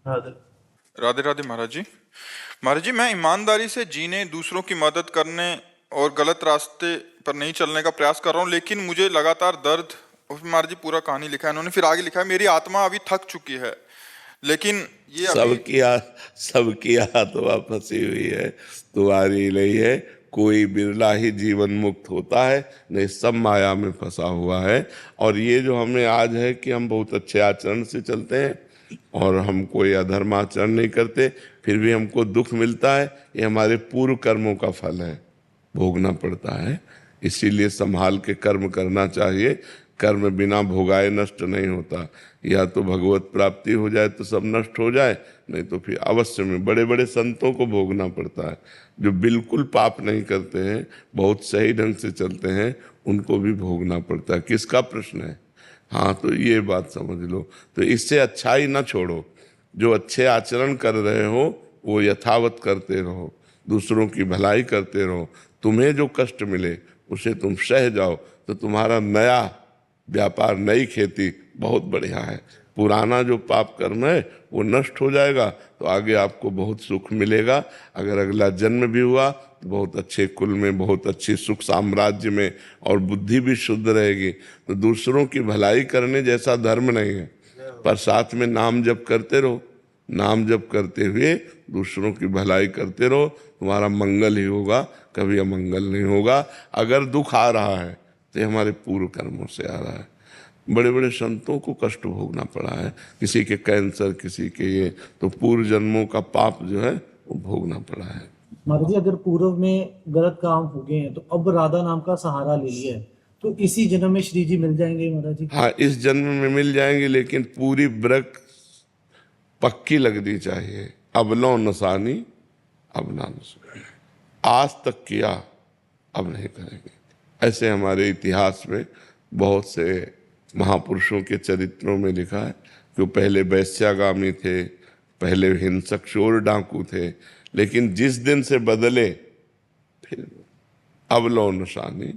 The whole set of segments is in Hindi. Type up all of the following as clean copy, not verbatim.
राधे राधे राधे महाराज जी। महाराज जी, मैं ईमानदारी से जीने, दूसरों की मदद करने और गलत रास्ते पर नहीं चलने का प्रयास कर रहा हूँ, लेकिन मुझे लगातार दर्द। उसमें महाराज जी पूरा कहानी लिखा है इन्होंने, फिर आगे लिखा है मेरी आत्मा अभी थक चुकी है, लेकिन ये अभी। सबकी आत्मा फंसी हुई है, तुम्हारी नहीं है। कोई बिरला ही जीवन मुक्त होता है, नहीं सब माया में फंसा हुआ है। और ये जो हमें आज है कि हम बहुत अच्छे आचरण से चलते हैं और हम कोई अधर्म आचरण नहीं करते, फिर भी हमको दुख मिलता है, ये हमारे पूर्व कर्मों का फल है, भोगना पड़ता है। इसीलिए संभाल के कर्म करना चाहिए। कर्म बिना भोगाए नष्ट नहीं होता। या तो भगवत प्राप्ति हो जाए तो सब नष्ट हो जाए, नहीं तो फिर अवश्य में बड़े बड़े संतों को भोगना पड़ता है। जो बिल्कुल पाप नहीं करते हैं, बहुत सही ढंग से चलते हैं, उनको भी भोगना पड़ता है। किसका प्रश्न है? हाँ, तो ये बात समझ लो। तो इससे अच्छाई ना छोड़ो, जो अच्छे आचरण कर रहे हो वो यथावत करते रहो, दूसरों की भलाई करते रहो। तुम्हें जो कष्ट मिले उसे तुम सह जाओ, तो तुम्हारा नया व्यापार, नई खेती बहुत बढ़िया है। पुराना जो पाप कर्म है वो नष्ट हो जाएगा, तो आगे आपको बहुत सुख मिलेगा। अगर अगला जन्म भी हुआ तो बहुत अच्छे कुल में, बहुत अच्छी सुख साम्राज्य में, और बुद्धि भी शुद्ध रहेगी। तो दूसरों की भलाई करने जैसा धर्म नहीं है, पर साथ में नाम जप करते रहो। नाम जप करते हुए दूसरों की भलाई करते रहो, तुम्हारा मंगल ही होगा, कभी अमंगल नहीं होगा। अगर दुख आ रहा है तो ये हमारे पूर्व कर्मों से आ रहा है। बड़े बड़े संतों को कष्ट भोगना पड़ा है, किसी के कैंसर, किसी के ये, तो पूर्व जन्मों का पाप जो है वो भोगना पड़ा है। महाराज जी, अगर पूर्व में गलत काम हो गए हैं तो अब राधा नाम का सहारा ले लिया है, तो इसी जन्म में श्री जी मिल जाएंगे महाराज जी? हाँ, इस जन्म में मिल जाएंगे, लेकिन पूरी ब्रक पक्की लगनी चाहिए। अब लो नसानी, अब ना नसानी, आज तक किया अब नहीं करेंगे। ऐसे हमारे इतिहास में बहुत से महापुरुषों के चरित्रों में लिखा है कि वो पहले वैश्यागामी थे, पहले हिंसक चोर डाकू थे, लेकिन जिस दिन से बदले फिर अब लो निशानी,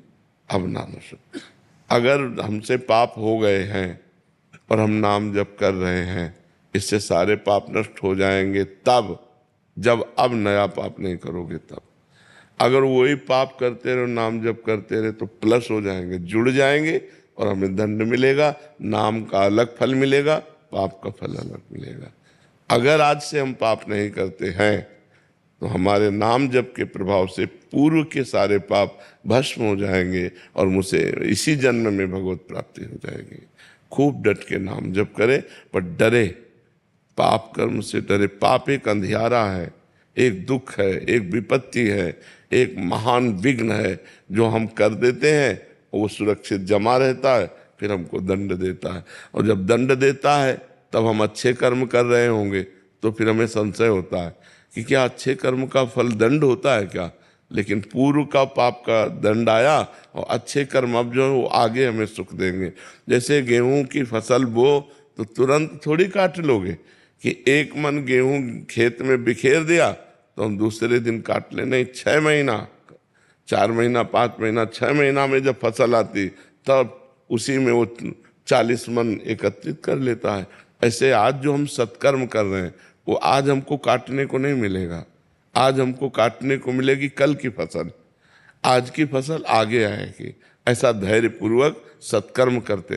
अब ना निशानी। अगर हमसे पाप हो गए हैं और हम नाम जप कर रहे हैं, इससे सारे पाप नष्ट हो जाएंगे तब, जब अब नया पाप नहीं करोगे तब। अगर वही पाप करते रहो, नाम जप करते रहे, तो प्लस हो जाएंगे, जुड़ जाएंगे, और हमें दंड मिलेगा। नाम का अलग फल मिलेगा, पाप का फल अलग मिलेगा। अगर आज से हम पाप नहीं करते हैं तो हमारे नाम जप के प्रभाव से पूर्व के सारे पाप भस्म हो जाएंगे और मुझसे इसी जन्म में भगवत प्राप्ति हो जाएगी। खूब डट के नाम जप करें, पर डरे, पाप कर्म से डरे। पाप एक अंधियारा है, एक दुख है, एक विपत्ति है, एक महान विघ्न है जो हम कर देते हैं, वो सुरक्षित जमा रहता है, फिर हमको दंड देता है। और जब दंड देता है तब हम अच्छे कर्म कर रहे होंगे, तो फिर हमें संशय होता है कि क्या अच्छे कर्म का फल दंड होता है क्या? लेकिन पूर्व का पाप का दंड आया, और अच्छे कर्म अब जो है वो आगे हमें सुख देंगे। जैसे गेहूं की फसल बो तो तुरंत थोड़ी काट लोगे कि एक मन गेहूं खेत में बिखेर दिया तो हम दूसरे दिन काट ले, नहीं, 6 महीना, 4 महीना, 5 महीना, 6 महीना में जब फसल आती तब उसी में वो 40 मन एकत्रित कर लेता है। ऐसे आज जो हम सत्कर्म कर रहे हैं वो आज हमको काटने को नहीं मिलेगा, आज हमको काटने को मिलेगी कल की फसल। आज की फसल आगे आएगी। ऐसा धैर्य पूर्वक सत्कर्म करते